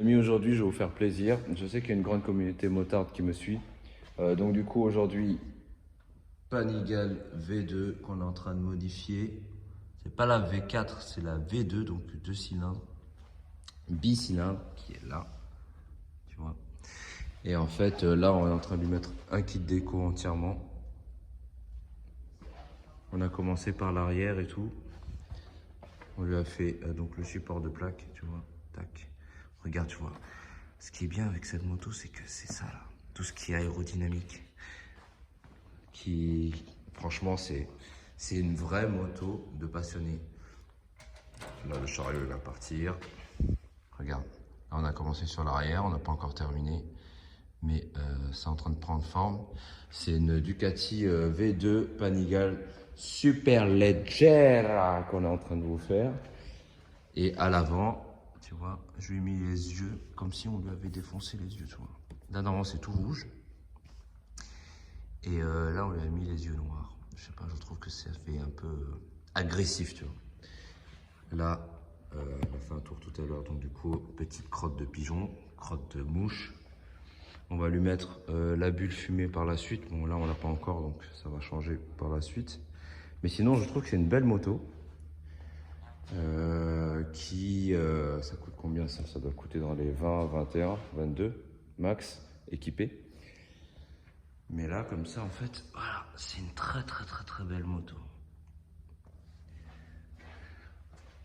Amis, aujourd'hui, je vais vous faire plaisir. Je sais qu'il y a une grande communauté motarde qui me suit. Donc du coup, aujourd'hui, Panigale V2 qu'on est en train de modifier. C'est pas la V4, c'est la V2, donc 2 cylindres, bicylindre qui est là, tu vois. Et en fait, là, on est en train de lui mettre un kit déco entièrement. On a commencé par l'arrière et tout. On lui a fait donc le support de plaque, tu vois. Tac. Regarde, tu vois. Ce qui est bien avec cette moto, c'est que c'est ça là. Tout ce qui est aérodynamique. Franchement, c'est une vraie moto de passionné. Là, le chariot il va partir. Regarde. Là, on a commencé sur l'arrière, on n'a pas encore terminé. Mais c'est en train de prendre forme. C'est une Ducati V2 Panigale Super Leggera qu'on est en train de vous faire. Et à l'avant, tu vois, je lui ai mis les yeux comme si on lui avait défoncé les yeux, tu vois. Là, normalement, c'est tout rouge. Et là, on lui a mis les yeux noirs. Je sais pas, je trouve que ça fait un peu agressif, tu vois. Là, on a fait un tour tout à l'heure, donc du coup, petite crotte de pigeon, crotte de mouche. On va lui mettre la bulle fumée par la suite. Bon, là, on l'a pas encore, donc ça va changer par la suite. Mais sinon, je trouve que c'est une belle moto. Ça coûte combien ça? Ça doit coûter dans les 20, 21, 22 max, équipé. Mais là, comme ça, en fait, voilà, c'est une très belle moto.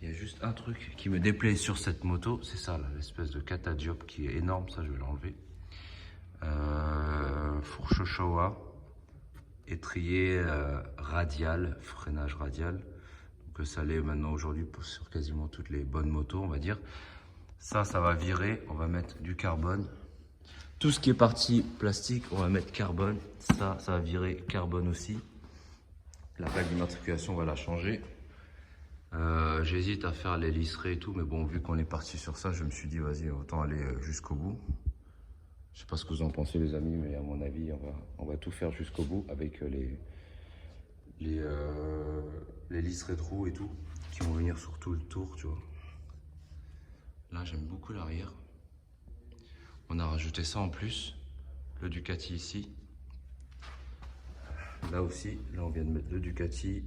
Il y a juste un truc qui me déplaît sur cette moto, c'est ça, l'espèce de catadiop qui est énorme, ça je vais l'enlever. Fourche Showa, étrier radial, freinage radial. Donc ça l'est maintenant aujourd'hui sur quasiment toutes les bonnes motos, on va dire. Ça va virer, on va mettre du carbone. Tout ce qui est partie plastique, on va mettre carbone. Ça va virer carbone aussi. La plaque d'immatriculation, on va la changer. J'hésite à faire les lisserés et tout, mais bon, vu qu'on est parti sur ça, je me suis dit, vas-y, autant aller jusqu'au bout. Je sais pas ce que vous en pensez, les amis, mais à mon avis, on va tout faire jusqu'au bout avec les lisserés de roues et tout, qui vont venir sur tout le tour, tu vois. Là, j'aime beaucoup l'arrière. On a rajouté ça en plus, le Ducati ici. Là aussi, là on vient de mettre le Ducati,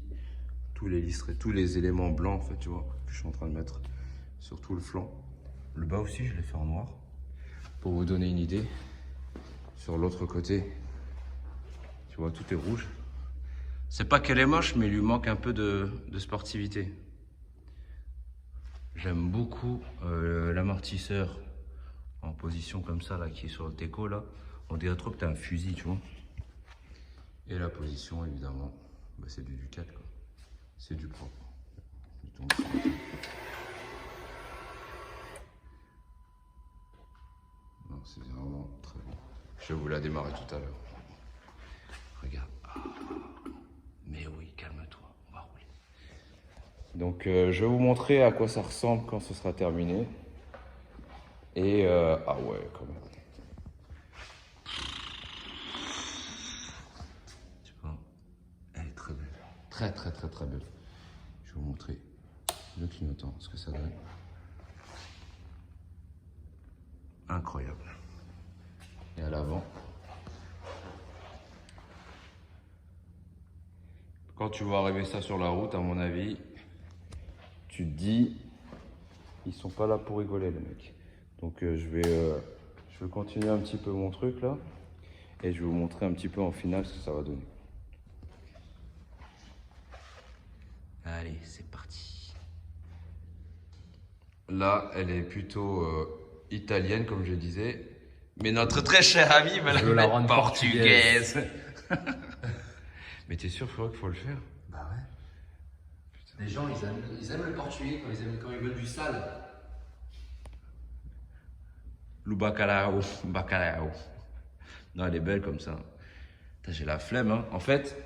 tous les listrés, tous les éléments blancs en fait, tu vois, que je suis en train de mettre sur tout le flanc. Le bas aussi, je l'ai fait en noir. Pour vous donner une idée, sur l'autre côté, tu vois, tout est rouge. C'est pas qu'elle est moche, mais il lui manque un peu de sportivité. J'aime beaucoup l'amortisseur en position comme ça, là, qui est sur le déco, là. On dirait trop que t'as un fusil, tu vois. Et la position, évidemment, bah, c'est du Ducat, quoi. C'est du propre. Non, c'est vraiment très bon. Je vais vous la démarrer tout à l'heure. Regarde. Ah. Mais oui, calme-toi, on va rouler. Donc, je vais vous montrer à quoi ça ressemble quand ce sera terminé. Et, ah ouais, quand même. Tu vois, elle est très belle. Très belle. Je vais vous montrer le clignotant, ce que ça donne. Incroyable. Et à l'avant. Quand tu vois arriver ça sur la route, à mon avis, tu te dis, ils sont pas là pour rigoler, les mecs. Donc je vais continuer un petit peu mon truc là, et je vais vous montrer un petit peu en finale ce que ça va donner. Allez, c'est parti. Là, elle est plutôt italienne, comme je disais. Mais notre très chère amie va la mettre portugaise. Mais t'es sûr, qu'il faut le faire? Bah ouais. Putain. Les gens, ils aiment le portugais quand ils veulent du sale. Le bacalao, bacalao. Non, elle est belle comme ça. J'ai la flemme, hein. En fait,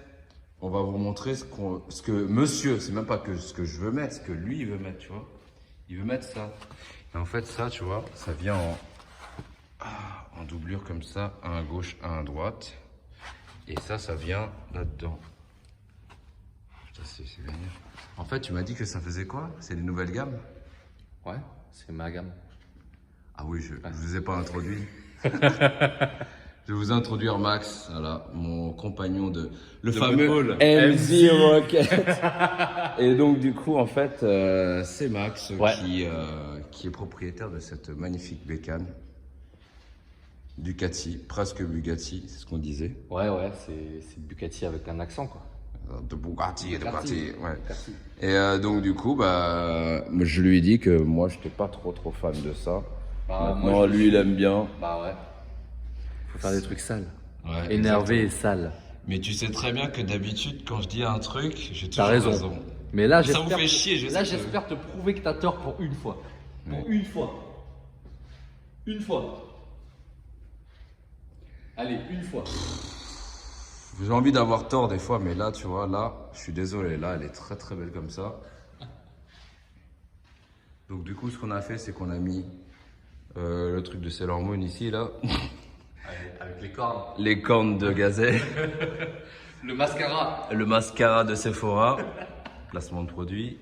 on va vous montrer ce que monsieur, c'est même pas que ce que je veux mettre, ce que lui il veut mettre, tu vois. Il veut mettre ça. Et en fait, ça, tu vois, ça vient en doublure comme ça, un à gauche, un à droite. Et ça vient là-dedans. Putain, c'est bien. En fait, tu m'as dit que ça faisait quoi? C'est les nouvelles gammes? Ouais, c'est ma gamme. Ah oui, je vous ai pas introduit. Je vais vous introduire Max, voilà, mon compagnon le fameux MZ Rocket. Et donc du coup, en fait, c'est Max qui est propriétaire de cette magnifique bécane. Ducati, presque Bugatti, c'est ce qu'on disait. Ouais, c'est Ducati avec un accent, quoi. De Bugatti, ouais. Ducati. Et donc du coup, bah, je lui ai dit que moi, je n'étais pas trop fan de ça. Bah, Maintenant, moi, lui, il aime bien. Bah ouais. Faut faire des trucs sales. Ouais, Énervé et exactement. sale. Mais tu sais très bien que d'habitude, quand je dis un truc, j'ai T'as toujours raison. Mais là, ça vous fait chier, je sais que- j'espère te prouver que t'as tort pour une fois. Pour une fois. Une fois. Allez, une fois. J'ai envie d'avoir tort des fois, mais là, tu vois, là, je suis désolé, là, elle est très belle comme ça. Donc du coup, ce qu'on a fait, c'est qu'on a mis le truc de Sailor Moon ici, là. Avec les cornes. Les cornes de gazelle. Le mascara. Le mascara de Sephora. Placement de produit.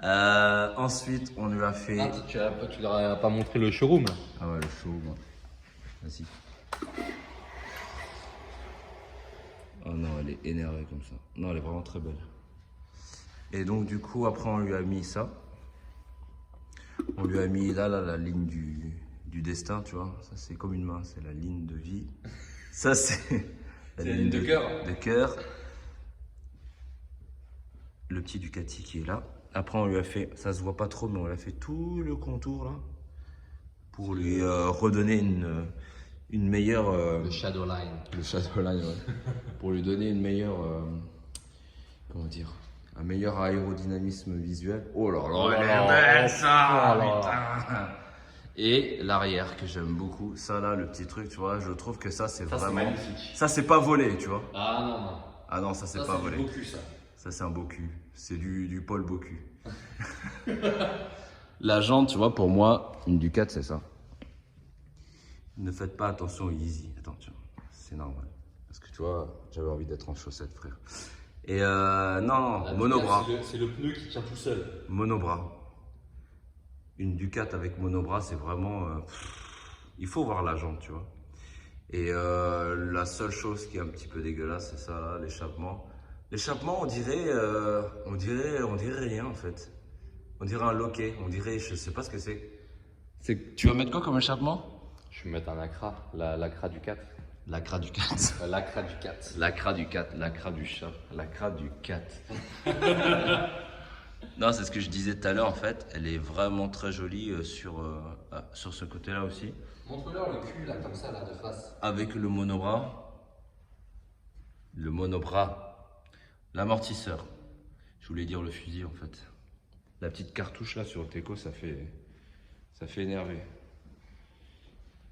Ensuite, on lui a fait... Ah, tu leur as pas montré le showroom. Ah ouais, le show, moi. Vas-y. Oh non, elle est énervée comme ça. Non, elle est vraiment très belle. Et donc, du coup, après, on lui a mis ça. On lui a mis là la ligne du destin, tu vois. Ça, c'est comme une main, c'est la ligne de vie. Ça, c'est la ligne de cœur. De cœur. Le petit Ducati qui est là. Après, on lui a fait, ça se voit pas trop, mais on lui a fait tout le contour là. Pour lui redonner une meilleure. Le Shadowline. Le Shadowline, ouais. Pour lui donner une meilleure. Comment dire? Un meilleur aérodynamisme visuel. Oh là là, elle est belle ça, putain. Et l'arrière que j'aime beaucoup, ça là, le petit truc, tu vois, je trouve que ça c'est vraiment. Magnifique. Ça c'est pas volé, tu vois. Ah non. Ah non, ça c'est pas volé. C'est beau cul, ça. Ça c'est un beau cul. C'est du Paul Bocu. La jante, tu vois, pour moi, une Ducat c'est ça. Ne faites pas attention au Yeezy. Attends, tu vois, c'est normal. Parce que tu vois, j'avais envie d'être en chaussettes, frère. Et non, monobras. C'est le pneu qui tient tout seul. Monobras. Une Ducat avec monobras, c'est vraiment... il faut voir la jante, tu vois. Et la seule chose qui est un petit peu dégueulasse, c'est ça là, l'échappement. L'échappement, on dirait rien en fait. On dirait un loquet, on dirait, je sais pas ce que c'est. Tu vas mettre quoi comme échappement? Je vais mettre un acra, l'acra du 4. L'acra du 4. L'acra du 4. L'acra du 4, l'acra du chat, l'acra du 4. Non, c'est ce que je disais tout à l'heure en fait. Elle est vraiment très jolie sur ce côté-là aussi. Montre-leur le cul là, comme ça, là, de face. Avec le monobras. Le monobras. L'amortisseur. Je voulais dire le fusil en fait. La petite cartouche là sur le Teco, ça fait énerver.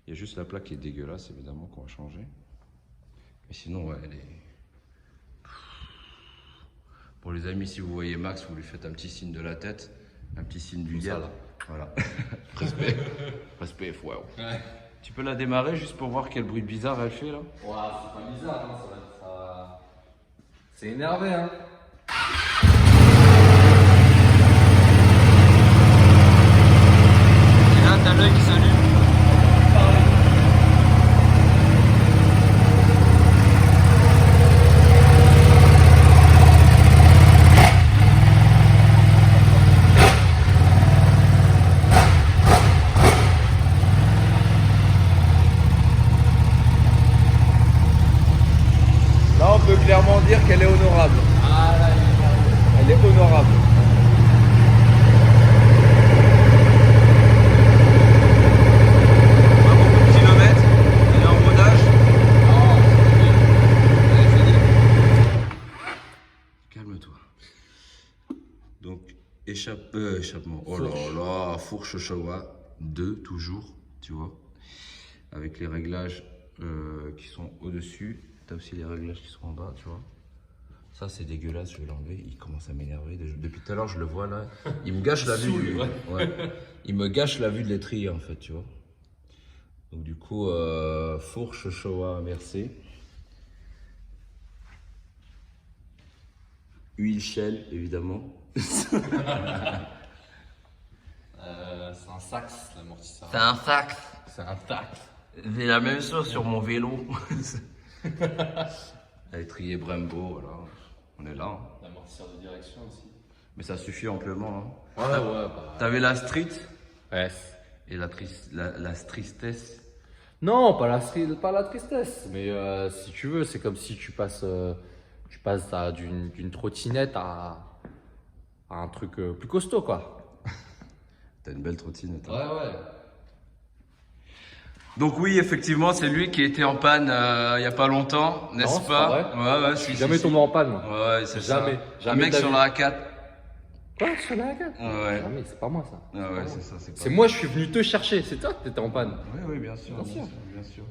Il y a juste la plaque qui est dégueulasse évidemment qu'on va changer. Mais sinon ouais, elle est... Pour les amis, si vous voyez Max, vous lui faites un petit signe de la tête, un petit signe du diable. Voilà. Respect. Respect, wow. Ouais. Tu peux la démarrer juste pour voir quel bruit bizarre elle fait là? Ouais, c'est pas bizarre, hein, ça... C'est énervé, hein. Et là, t'as l'œil qui s'allume. Là, on peut clairement dire qu'elle est honorable. Ah là, Elle est honorable. Pas beaucoup de kilomètres. Elle est en rodage. Calme-toi. Donc, échappement. Oh là là, fourche Showa 2 toujours, tu vois. Avec les réglages qui sont au-dessus. T'as aussi les réglages qui sont en bas, tu vois. Ça, c'est dégueulasse, je vais l'enlever. Il commence à m'énerver. Depuis tout à l'heure, je le vois là. Il me gâche la vue. Ouais. Il me gâche la vue de l'étrier, en fait, tu vois. Donc, du coup, fourche Showa inversée. Huile Shell, évidemment. C'est un sax, l'amortisseur. C'est un sax. C'est un sax. J'ai la même chose sur mon vélo. L'étrier Brembo, voilà. On est là. Hein. L'amortisseur de direction aussi. Mais ça suffit amplement. Hein. Ouais, bah. T'avais la street Ouais. et la tristesse. Non, pas la tristesse. Mais si tu veux, c'est comme si tu passes d'une trottinette à un truc plus costaud, quoi. T'as une belle trottinette. Hein. Ouais. Donc oui, effectivement, c'est lui qui était en panne il y a pas longtemps, n'est-ce Non, c'est pas? pas vrai. Ouais, si. Jamais tombé en panne, moi. Ouais, c'est ça. Jamais Un mec de la sur vie. la A4. Quoi, sur la gueule? Ouais. Jamais, c'est pas moi, ça. Ah ouais, c'est ça. C'est pas C'est moi, je suis venu te chercher. C'est toi qui étais en panne. Oui, bien sûr. Bien sûr. Bien sûr.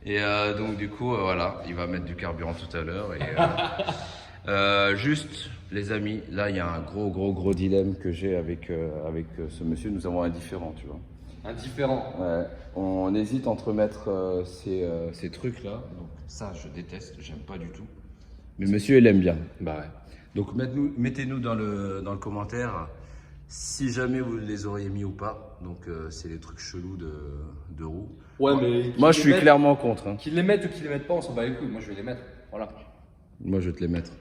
Et donc du coup, voilà, il va mettre du carburant tout à l'heure. Et juste, les amis, là, il y a un gros dilemme que j'ai avec ce monsieur. Nous avons un différend, tu vois. Indifférent. Ouais. On hésite entre mettre ces trucs-là. Donc ça, je déteste, j'aime pas du tout. Mais monsieur, il aime bien. Bah ouais. Donc mettez-nous dans le commentaire si jamais vous les auriez mis ou pas. Donc c'est les trucs chelous de roues. Ouais, mais. Moi, je suis clairement contre. Hein. Qu'ils les mettent ou qu'ils les mettent pas, on s'en bat les couilles. Moi, je vais les mettre. Voilà. Moi, je vais te les mettre.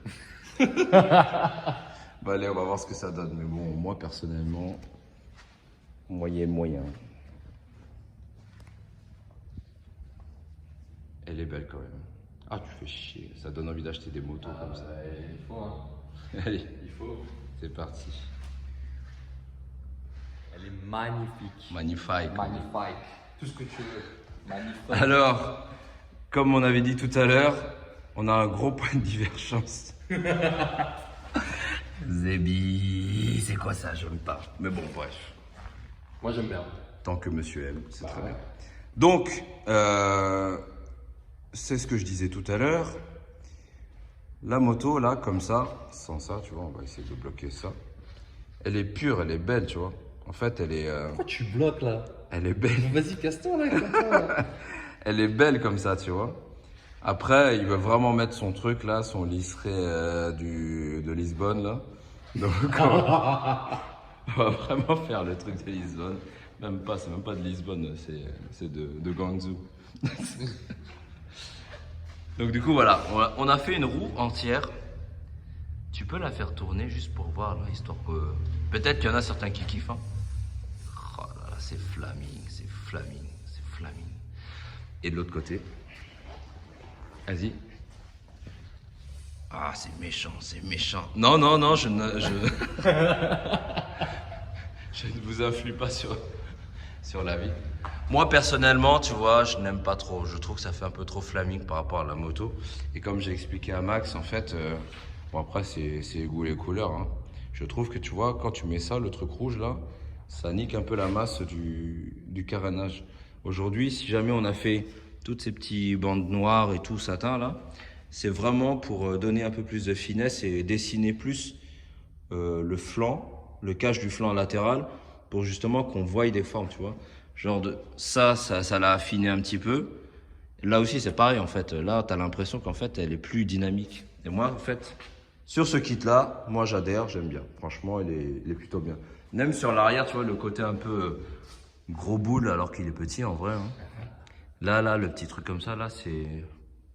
Bah, allez, on va voir ce que ça donne. Mais bon, moi, personnellement, moyen. Elle est belle quand même. Ah, tu fais chier. Ça donne envie d'acheter des motos comme ça. Il faut, hein. Allez, Il faut. c'est parti. Elle est magnifique. Magnifique. Magnifique. Tout ce que tu veux. Magnifique. Alors, comme on avait dit tout à l'heure, on a un gros point de divergence. Zébi, c'est quoi ça? J'aime pas. Mais bon, bref. Moi, j'aime bien. Tant que monsieur aime, c'est Bah très ouais. bien. Donc, c'est ce que je disais tout à l'heure. La moto, là, comme ça, sans ça, tu vois, on va essayer de bloquer ça. Elle est pure, elle est belle, tu vois. En fait, elle est, Pourquoi tu bloques là? elle est belle. Vas-y, casse-toi là. Casse-toi. Elle est belle comme ça, tu vois. Après, il veut vraiment mettre son truc là, son liseré de Lisbonne là. Donc, on va vraiment faire le truc de Lisbonne. Même pas, c'est même pas de Lisbonne, c'est de Guangzhou. Donc du coup, voilà, on a fait une roue entière. Tu peux la faire tourner juste pour voir là, histoire que... Peut-être qu'il y en a certains qui kiffent. Hein. Oh là là, c'est flaming. Et de l'autre côté, vas-y. Ah, c'est méchant. Non, je ne vous influe pas sur la vie. Moi, personnellement, tu vois, je n'aime pas trop. Je trouve que ça fait un peu trop flaming par rapport à la moto. Et comme j'ai expliqué à Max, en fait, bon après, c'est goût les couleurs. Hein. Je trouve que, tu vois, quand tu mets ça, le truc rouge, là, ça nique un peu la masse du carénage. Aujourd'hui, si jamais on a fait toutes ces petites bandes noires et tout satin, là, c'est vraiment pour donner un peu plus de finesse et dessiner plus le flanc, le cache du flanc latéral, pour justement qu'on voie des formes, tu vois. Genre ça l'a affiné un petit peu. Là aussi, c'est pareil, en fait. Là, tu as l'impression qu'en fait, elle est plus dynamique. Et moi, en fait, sur ce kit-là, moi, j'adhère, j'aime bien. Franchement, il est plutôt bien. Même sur l'arrière, tu vois, le côté un peu gros boule, alors qu'il est petit, en vrai. Hein. Là, le petit truc comme ça, là, c'est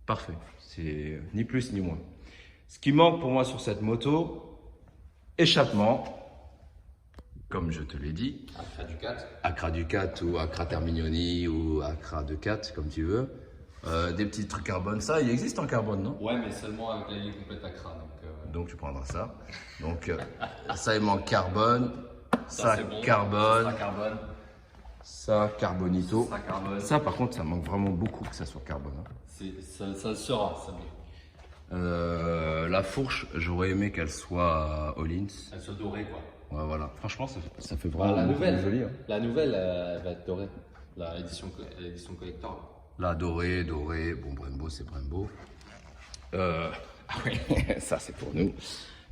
parfait. C'est ni plus ni moins. Ce qui manque pour moi sur cette moto, échappement. Comme je te l'ai dit, Accra Ducat. Accra Ducat ou Accra Terminioni ou Accra Ducat, comme tu veux. Des petits trucs carbone, ça, il existe en carbone, non? Ouais, mais seulement avec la ligne complète Accra. Donc tu prendras ça. Donc ça, il manque carbone, ça, c'est bon. carbone, Ça carbone. ça carbonito. Ça carbone. Ça, par contre, ça manque vraiment beaucoup que ça soit carbone. Hein. Ça le sera, ça bien. La fourche, j'aurais aimé qu'elle soit Hollins. Elle soit dorée, quoi. Ouais, voilà. Franchement, ça fait Ah, vraiment la nouvelle, joli. Hein. La nouvelle elle va être dorée. L'édition collector. Là, doré. Bon, Brembo, c'est Brembo. Ah ouais, ça, c'est pour nous.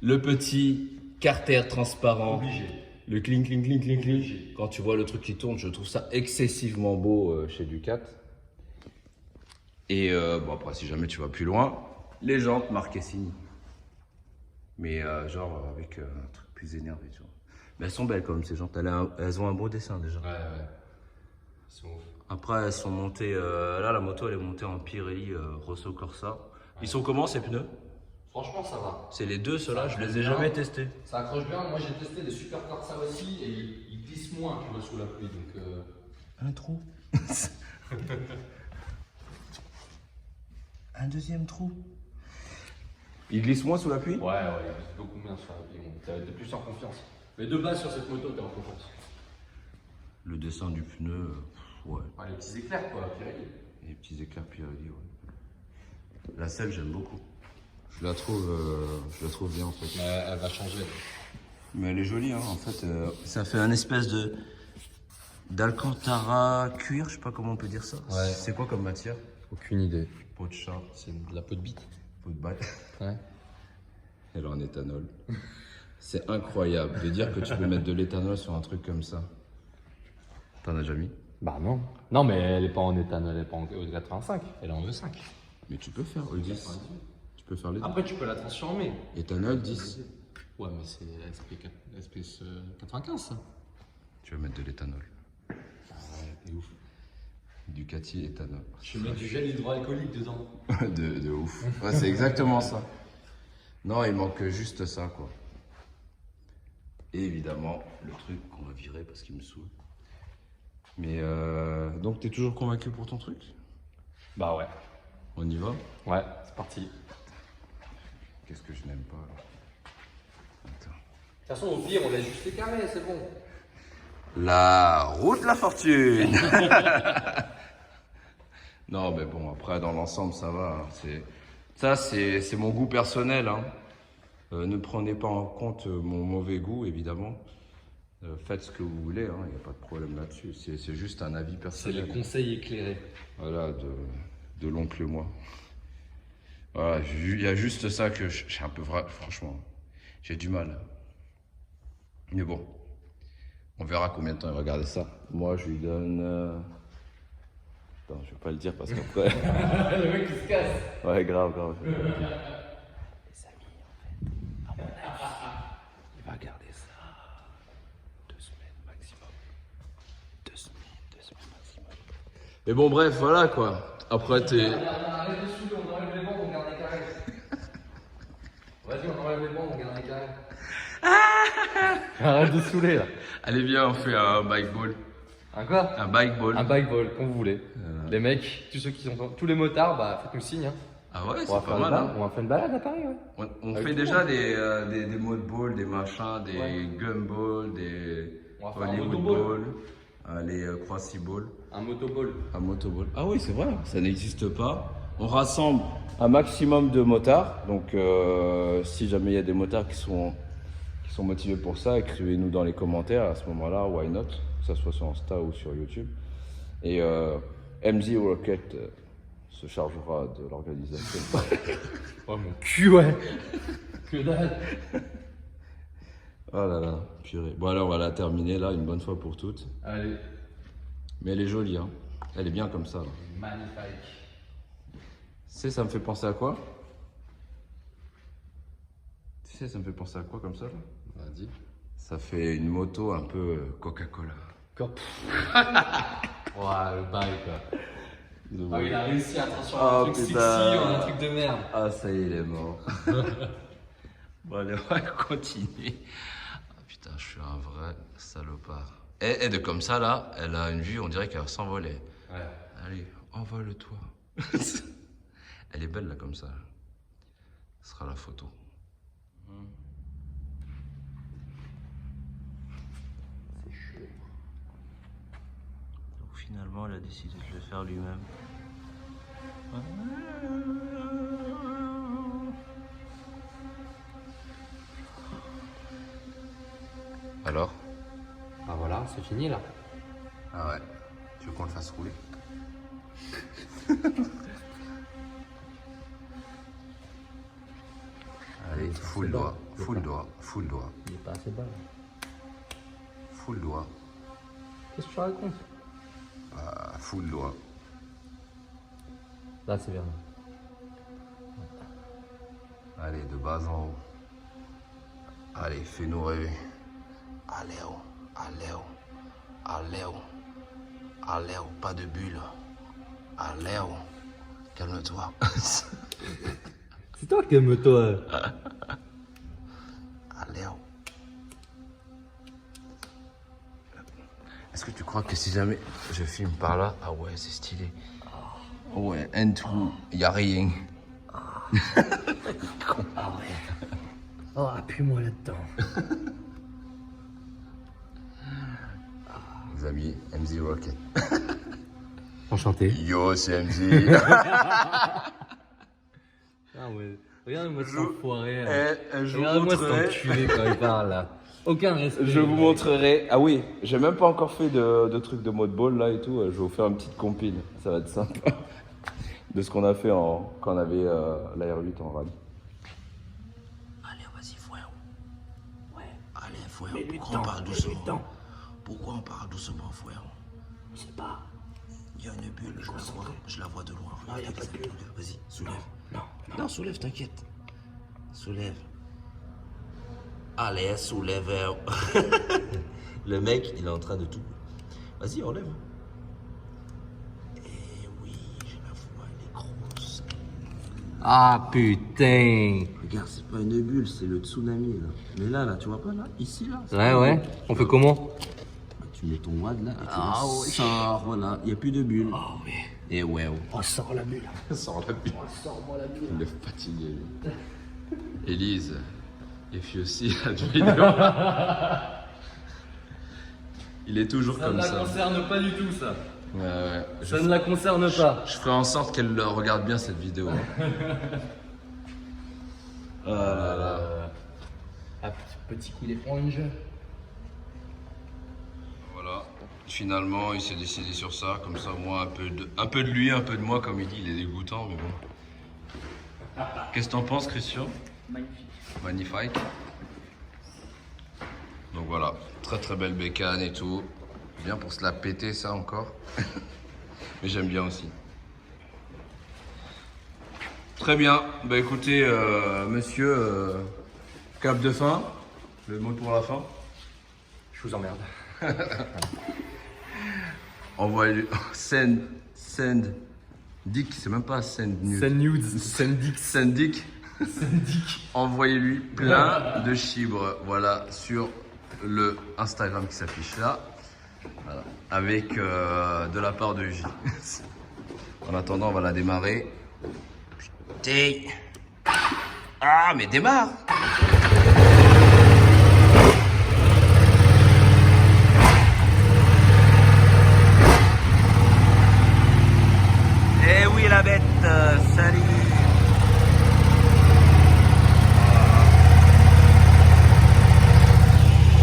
Le petit carter transparent. Obligé. Le cling. Quand tu vois le truc qui tourne, je trouve ça excessivement beau chez Ducat. Et bon, après, si jamais tu vas plus loin, les jantes marquées signe. Mais genre avec un truc plus énervé, tu vois. Mais elles sont belles comme ces jantes. Elles ont un beau dessin déjà. Ouais, ouais. C'est ouf. Après, elles sont montées. Là, la moto, elle est montée en Pirelli Rosso Corsa. Ils sont comment ces pneus? Franchement, ça va. C'est les deux, ceux-là, je les ai bien. jamais testés. Ça accroche bien. Moi, j'ai testé des Super Corsa aussi et ils glissent moins, tu vois, sous la pluie. Donc, Un trou. Un deuxième trou. Il glisse moins sous la pluie? ouais, ils glissent beaucoup moins sur la pluie. T'es plus en confiance. Mais de base, sur cette moto, t'es en confiance. Le dessin du pneu, ouais. Ouais, les petits éclairs, quoi, Pirelli. Les petits éclairs Pirelli, ouais. La selle, j'aime beaucoup. Je la trouve bien en fait. Mais elle va changer. Mais elle est jolie, hein. En fait, ça fait un espèce d'Alcantara cuir, je sais pas comment on peut dire ça. Ouais. C'est quoi comme matière? Aucune idée. Peau de chat, C'est de la peau de bite. peau de batte. Ouais. Elle est en éthanol. C'est incroyable de dire que tu peux mettre de l'éthanol sur un truc comme ça. T'en as déjà mis? Bah non. Non, mais elle est pas en éthanol, elle est pas en E85, elle est en E5. Mais tu peux faire E10. Tu peux faire les deux. Après, tu peux la transformer. Éthanol 10. Ouais, mais c'est SPS 95, ça. Tu vas mettre de l'éthanol. Ouais, c'est ouf. Ducati éthanol. Je vais mettre du gel hydroalcoolique dedans. de ouf. Ouais, c'est exactement ça. Non, il manque juste ça, quoi. Et évidemment, le truc qu'on va virer parce qu'il me saoule. Mais donc, t'es toujours convaincu pour ton truc? Bah ouais. On y va? Ouais, c'est parti. Qu'est-ce que je n'aime pas là? Attends. De toute façon, au pire, on laisse juste les carrés, c'est bon. La route de la fortune. Non, mais bon, après, dans l'ensemble, ça va. Ça, c'est mon goût personnel. Hein. Ne prenez pas en compte mon mauvais goût, évidemment. Faites ce que vous voulez, il n'y a pas de problème là-dessus. C'est juste un avis C'est personnel. le conseil éclairé. Voilà, de l'oncle et moi. Voilà, il y a juste ça que j'ai un peu vrai, franchement, j'ai du mal. Mais bon, on verra combien de temps il va regarder ça. Moi, je lui donne... Attends, je vais pas le dire parce qu'après... Le mec qui se casse. Ouais, grave. Les amis, en fait, à mon avis, il va garder ça 2 semaines maximum. 2 semaines maximum. Mais bon, bref, voilà quoi. Après, t'es... Arrête de saouler, on enlève les bandes, on garde les carrés. Vas-y, on enlève les bandes, on garde les carrés. Arrête de saouler là. Allez, viens, on fait un bike ball. Un quoi? Un bike ball. Un bike ball, comme vous voulez. Les mecs, tous les motards, bah faites-nous signe. Hein. Ah ouais, On va c'est pas faire mal. Hein. on va faire une balade à Paris, ouais. On Avec fait tout déjà le des mode ball, des machins, des Ouais. gumballs, des On va faire un Hollywood motoball. ball, les croissy ball. Un motoball. Un motoball. Ah oui, c'est vrai, ça n'existe pas. On rassemble un maximum de motards. Donc, si jamais il y a des motards qui sont motivés pour ça, écrivez-nous dans les commentaires. À ce moment-là, why not? Que ça soit sur Insta ou sur YouTube. Et MZ Rocket se chargera de l'organisation. Oh mon cul, ouais. Que dalle. Oh là là, purée. Bon, alors on va la terminer là, une bonne fois pour toutes. Allez. Mais elle est jolie, hein. Elle est bien comme ça. Là. Magnifique. Tu sais, ça me fait penser à quoi? Tu sais, ça me fait penser à quoi comme ça là? Vas-y. Ça fait une moto un peu Coca-Cola. Cop. Ouais, le bail quoi. Ah, il a réussi à transformer un truc sexy en un truc de merde. Ah, ça y est, il est mort. Bon, allez, on va continuer. Ah, putain, je suis un vrai salopard. Et de comme ça, là, elle a une vue, on dirait qu'elle va s'envoler. Ouais. Allez, envole-toi. Elle est belle, là, comme ça. Ce sera la photo. C'est chaud. Donc, finalement, elle a décidé de le faire lui-même. Alors? Ah voilà, c'est fini là. Ah ouais. Tu veux qu'on le fasse rouler? Allez, full doigt, full doigt, full doigt, Il est pas assez bas. full doigt, Qu'est-ce que tu racontes? full doigt. Là, c'est bien. Allez, de bas en haut. Allez, fais-nous rêver. Aléo, Aléo, Aléo, Aléo, pas de bulle. Aléo, calme-toi. C'est toi qui aime-toi. Aléo. Est-ce que tu crois que si jamais je filme par là, ah ouais, c'est stylé. Ouais, and tout, y a rien. Ah ouais. Oh, appuie-moi là-dedans. Les amis, MZ Rocket. Enchanté. Yo, c'est MZ. Ah ouais. Regarde-moi cet enfoiré. Je vous Regarde-moi cet montrerai. enculé quand il parle là. Aucun respect. Je vous montrerai. Ah oui, j'ai même pas encore fait de trucs de mode ball là et tout. Je vais vous faire une petite compile. Ça va être sympa. De ce qu'on a fait quand on avait la R8 en rallye. Allez, vas-y, frère. Ouais. Allez, frère. Pourquoi on parle doucement? Pourquoi on parle doucement, frère? Je sais pas. Il y a une bulle, je la vois de loin. Non, il y a pas de bulle. Vas-y, soulève. Non. Soulève, t'inquiète. Soulève. Allez, soulève. Le mec, il est en train de tout. Vas-y, enlève. Eh oui, je la vois, elle est grosse. Ah putain. Regarde, c'est pas une bulle, c'est le tsunami là. Mais là, tu vois pas là? Ici là. Ouais. On fait comment? Bah, tu mets ton wad là et tu sors, voilà. Il n'y a plus de bulle. Ah oui. Et ouais. On sort la bulle. Sors la bulle. Sors-moi la bulle. Il est fatigué. Lui. Élise, if you see that video. Il est toujours Ça comme ne la ça. concerne pas du tout ça. Ouais. Ça ne la concerne pas. Je ferai en sorte qu'elle regarde bien cette vidéo. Petit coup d'éponge. Voilà. Finalement, il s'est décidé sur ça. Comme ça, moi, un peu de lui, un peu de moi, comme il dit. Il est dégoûtant, mais bon. Qu'est-ce que t'en penses, Christian? Magnifique. Donc voilà, très belle bécane et tout. Bien pour se la péter, ça encore. Mais j'aime bien aussi. Très bien. Bah écoutez, monsieur, cap de fin. Le mot pour la fin. Je vous emmerde. Envoyez-lui. Send. Dick, c'est même pas send news. Send nudes. Send dick. Send dick. Send dick. Envoyez-lui plein de chibres, voilà, sur le Instagram qui s'affiche là, voilà, avec de la part de J. En attendant, on va la démarrer. Putain. Ah, mais démarre. Eh oui, la bête, salut.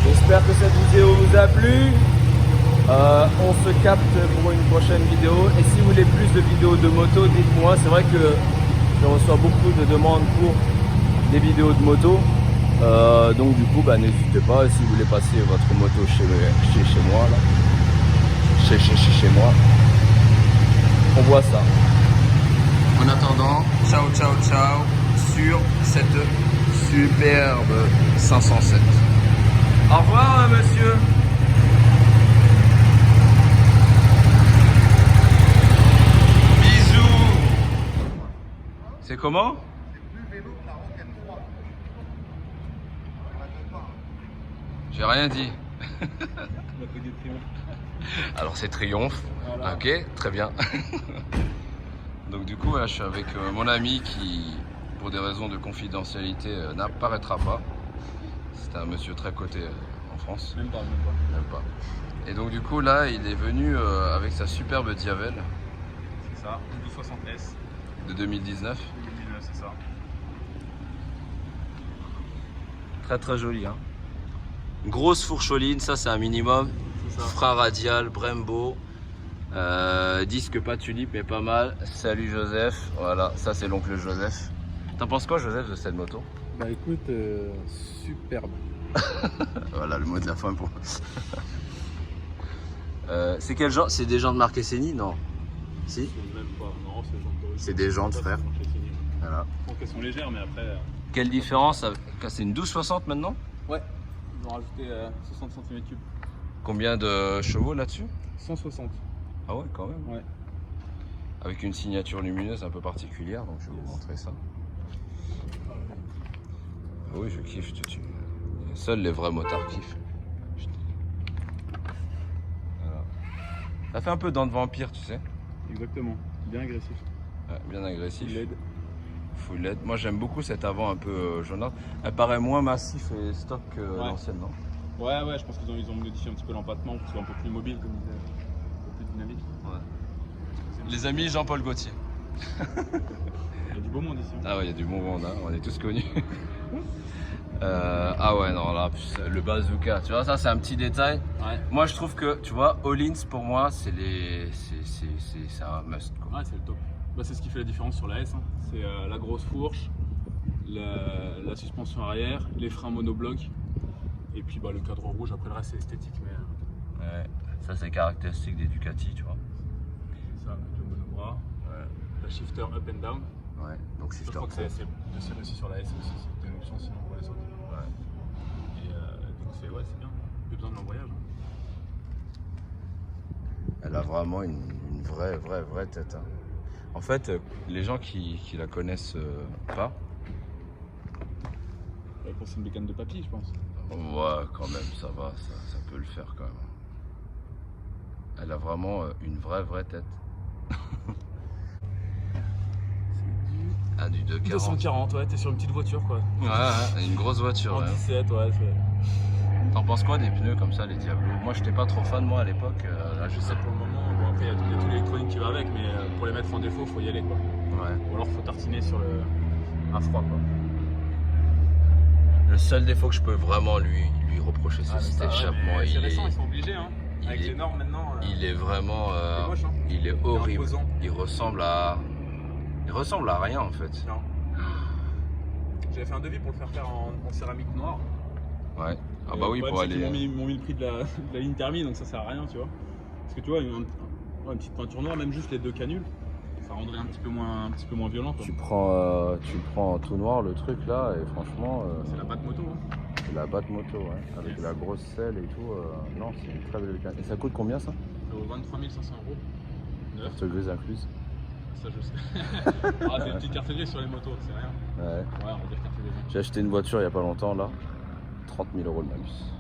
J'espère que cette vidéo vous a plu. On se capte pour une prochaine vidéo. Et si vous voulez plus de vidéos de moto, dites-moi. C'est vrai que je reçois beaucoup de demandes pour des vidéos de moto. Donc du coup, n'hésitez pas. Si vous voulez passer votre moto chez moi, là. Chez moi. On voit ça. En attendant, ciao sur cette superbe 507. Au revoir, monsieur. Bisous. C'est comment? J'ai rien dit. Alors c'est Triomphe. Voilà. Ok, très bien. Donc du coup, là, je suis avec mon ami qui, pour des raisons de confidentialité, n'apparaîtra pas. C'est un monsieur très coté en France. Même pas. Et donc du coup là, il est venu avec sa superbe Diavel. C'est ça, 1260S. De 2019. 2019, c'est ça. Très joli, hein. Grosse fourcholine, ça c'est un minimum. C'est ça. Frein radial, Brembo. Disque pas tulipe mais pas mal. Salut Joseph. Voilà, ça c'est l'oncle Joseph. T'en penses quoi Joseph de cette moto? Bah écoute, superbe. Voilà le mot de la fin pour c'est quel genre? C'est des jantes marque Esseni? Non. Si? C'est même pas, non, c'est genre d'origine. C'est des jantes, frère. Voilà. Je trouve qu'elles sont légères, mais après. Quelle différence? C'est une 1260 maintenant? Ouais. Ils ont rajouté 60 cm3. Combien de chevaux là-dessus? 160. Ah ouais, quand même. Ouais. Avec une signature lumineuse un peu particulière, donc je vais vous montrer ça. Oui, je kiffe. Seuls les vrais motards kiffent. Voilà. Ça fait un peu dents de vampire, tu sais. Exactement. Bien agressif. Ouais, bien agressif. LED. Full LED. Moi j'aime beaucoup cet avant un peu jaunâtre. Elle paraît moins massif et stock que l'ancienne, non? Ouais, je pense qu'ils ont modifié un petit peu l'empattement pour que ce soit un peu plus mobile, comme disait, un peu plus dynamique. Ouais. Les amis Jean-Paul Gaultier. Il y a du beau monde ici. Ah ouais, il y a du bon monde, hein. On est tous connus. Ah ouais, non, là, le bazooka, tu vois, ça c'est un petit détail. Ouais. Moi je trouve que, tu vois, All-ins pour moi, c'est un must, quoi. Ouais, c'est le top. Bah, c'est ce qui fait la différence sur la S. Hein. C'est la grosse fourche, la suspension arrière, les freins monobloc. Et puis bah, le cadre rouge, après le reste c'est esthétique. Mais, Ouais, ça c'est caractéristique des Ducati, tu vois. ça, avec le monobras. Ouais. Le shifter up and down. Ouais, donc Je shifter crois que pro. c'est aussi sur la S aussi, c'était une option sinon pour les autres. Ouais. Et donc c'est bien, plus besoin de l'embrayage. Elle a vraiment une vraie tête, hein. En fait, les gens qui la connaissent pas, Pour c'est une bécane de papy, je pense. ouais, quand même, ça va, ça peut le faire quand même. Elle a vraiment une vraie tête. Ah, du 240. 240, ouais, t'es sur une petite voiture quoi. Ouais, une grosse voiture. En Ouais. 17, ouais. T'en penses quoi des pneus comme ça, les Diablo? Moi, j'étais pas trop fan, moi, à l'époque. Là, je sais Pour le moment, bon après il y a tout l'électronique qui va avec, mais pour les mettre en défaut, faut y aller quoi. pas. Ouais. Ou alors faut tartiner sur à froid quoi. Le seul défaut que je peux vraiment lui reprocher, c'est Ah, mais cet ça, ouais, échappement. mais Il c'est récent, est, ils sont obligés hein. il Avec est- les normes maintenant. il est vraiment, c'est moche, hein. il est horrible. imposant. Il ressemble à rien en fait. Non. J'avais fait un devis pour le faire en céramique noire. Ouais. Ah Et bah oui, le pour problème, c'est qu'ils aller. m'ont mis le prix de la ligne thermie, donc ça sert à rien, tu vois. Parce que tu vois, une petite peinture noire, même juste les deux canules, ça rendrait un petit peu moins violent. Quoi. Tu prends tout noir le truc là et franchement, C'est la batte moto. Hein. c'est la batte moto, ouais. Avec Yes. la grosse selle et tout. Non, c'est une très belle bécane. Et ça coûte combien ça? Ça vaut 23 500 €. Neuf, Carte grise incluse. ça je sais. Ah, c'est une petite carte grise sur les motos, c'est rien. Ouais. Ouais, on va dire carte grise. J'ai acheté une voiture il y a pas longtemps là. 30 000 € de malus.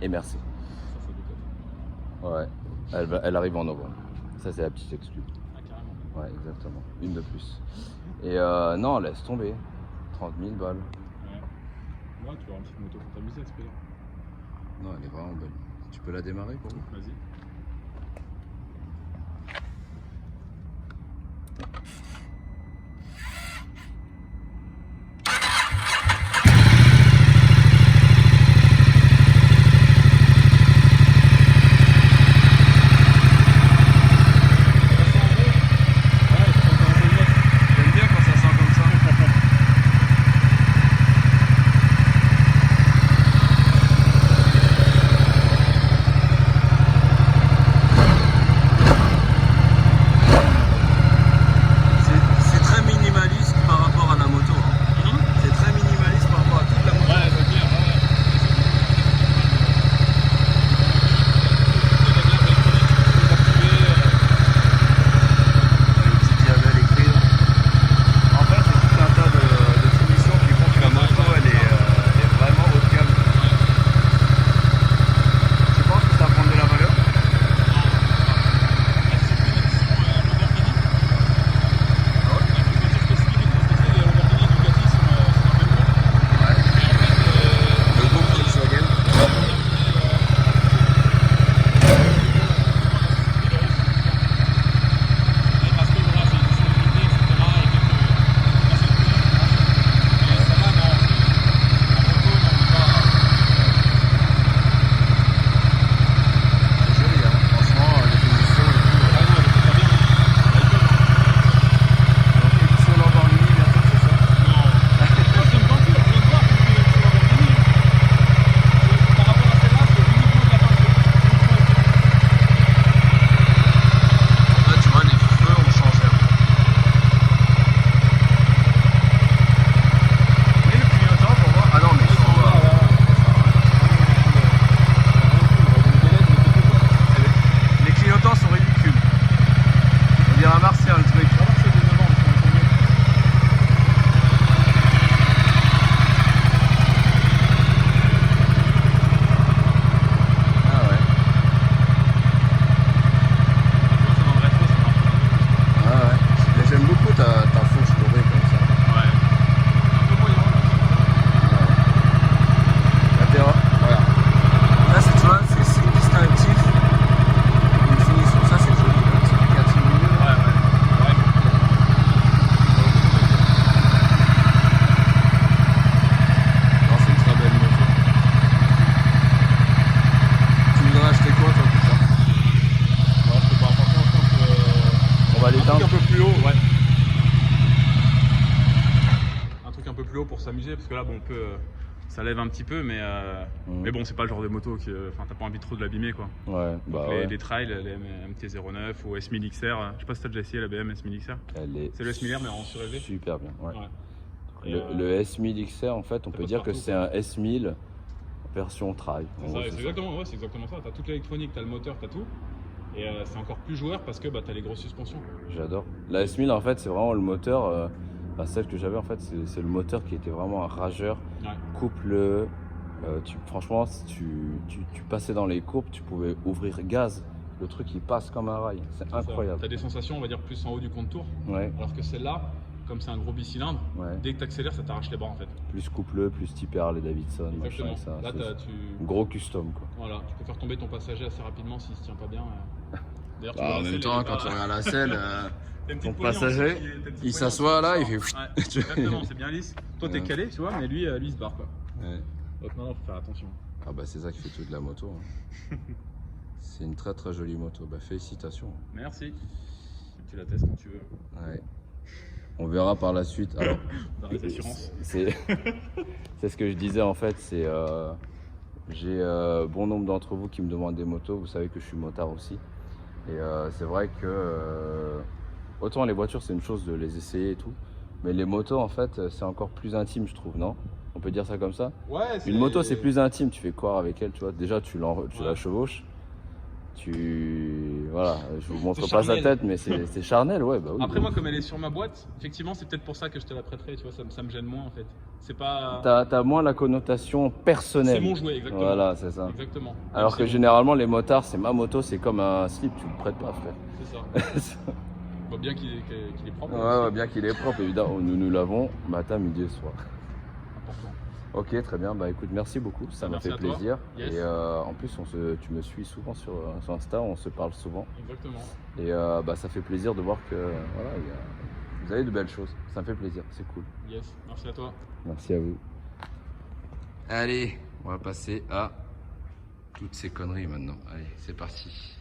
Et merci. Ça fait des cotes. Ouais. Elle arrive en novembre. Ça c'est la petite exclue. Ah, carrément. Ouais, exactement. Une de plus. Et non, laisse tomber. 30 000 balles. Ouais. Ouais, tu vas avoir une petite moto pour t'amuser à ce prix-là. Non, elle est vraiment belle. Tu peux la démarrer pour moi? Vas-y. J'aime bien quand ça sent comme ça. va Un truc l'éteindre. un peu plus haut, ouais. Un truc un peu plus haut pour s'amuser, parce que là, bon, on peut, ça lève un petit peu, mais bon, c'est pas le genre de moto qui, enfin, t'as pas envie trop de l'abîmer, quoi. Ouais, Donc bah les, ouais. les trails, les MT-09 ou S1000 XR, je sais pas si t'as déjà essayé la BM S1000 XR. Elle est C'est le S1000R, mais en surélevé. super bien. Ouais. Ouais. Et, Le S1000 XR, en fait, on peut passe dire que partout, c'est quoi. un S1000 version trail. En C'est gros, ça, c'est c'est ça. exactement, ouais, c'est exactement ça. T'as toute l'électronique, t'as le moteur, t'as tout. Et c'est encore plus joueur parce que bah, t'as les grosses suspensions. J'adore. La S1000, en fait, c'est vraiment le moteur. Enfin, celle que j'avais, en fait, c'est le moteur qui était vraiment un rageur. Ouais. Couple. Franchement, si tu passais dans les courbes, tu pouvais ouvrir gaz. Le truc, il passe comme un rail. C'est Ça. incroyable. T'as des sensations, on va dire, plus en haut du contour. Ouais, Alors que celle-là, comme c'est un gros bicylindre, ouais. dès que t'accélères, ça t'arrache les bras en fait. Plus couple, plus type Harley Davidson, machin, Exactement. ça. Là, C'est tu... gros custom, quoi. Voilà, tu peux faire tomber ton passager assez rapidement s'il se tient pas bien. D'ailleurs, tu Bah, vois, en la même selle, temps, elle est quand pas- tu regardes la selle, T'as une petite ton poignée en dessous passager, qui est- t'as une petite il poignée s'assoit en là, dessous il qui fait. sort. Ouais, exactement, c'est bien lisse. Toi, t'es Ouais. calé, tu vois, mais lui, il se barre quoi. Ouais. Donc, non, faut faire attention. Ah bah c'est ça qui fait toute la moto. Hein. C'est une très très jolie moto. Bah félicitations. Merci. Tu la testes quand tu veux. Ouais. On verra par la suite. Alors, Dans les assurances. c'est c'est ce que je disais en fait. J'ai bon nombre d'entre vous qui me demandent des motos. Vous savez que je suis motard aussi. Et c'est vrai que autant les voitures c'est une chose de les essayer et tout, mais les motos en fait c'est encore plus intime je trouve, non? On peut dire ça comme ça? Ouais, Une moto c'est plus intime. Tu fais quoi avec elle, tu vois? Déjà tu la Ouais. chevauches. Voilà, je vous montre C'est pas sa charnel. tête, mais c'est charnel, ouais, bah oui. Après, moi, comme elle est sur ma boîte, effectivement, c'est peut-être pour ça que je te la prêterai, tu vois, ça me gêne moins en fait. C'est pas. T'as moins la connotation personnelle. C'est mon jouet, exactement. Voilà, c'est ça. Exactement. Alors que C'est généralement, les motards, c'est ma moto, c'est comme un slip, tu le prêtes pas, frère. C'est ça. Bah, bien qu'il est propre. Ouais, bien qu'il est propre, évidemment. Nous l'avons matin, midi et soir. Important. Ok, très bien. Bah écoute, merci beaucoup. Ça m'a Merci fait à toi. plaisir. Yes. Et en plus, tu me suis souvent sur Insta, on se parle souvent. Exactement. Et bah, ça fait plaisir de voir que voilà, vous avez de belles choses. Ça me fait plaisir, c'est cool. Yes. Merci à toi. Merci à vous. Allez, on va passer à toutes ces conneries maintenant. Allez, c'est parti.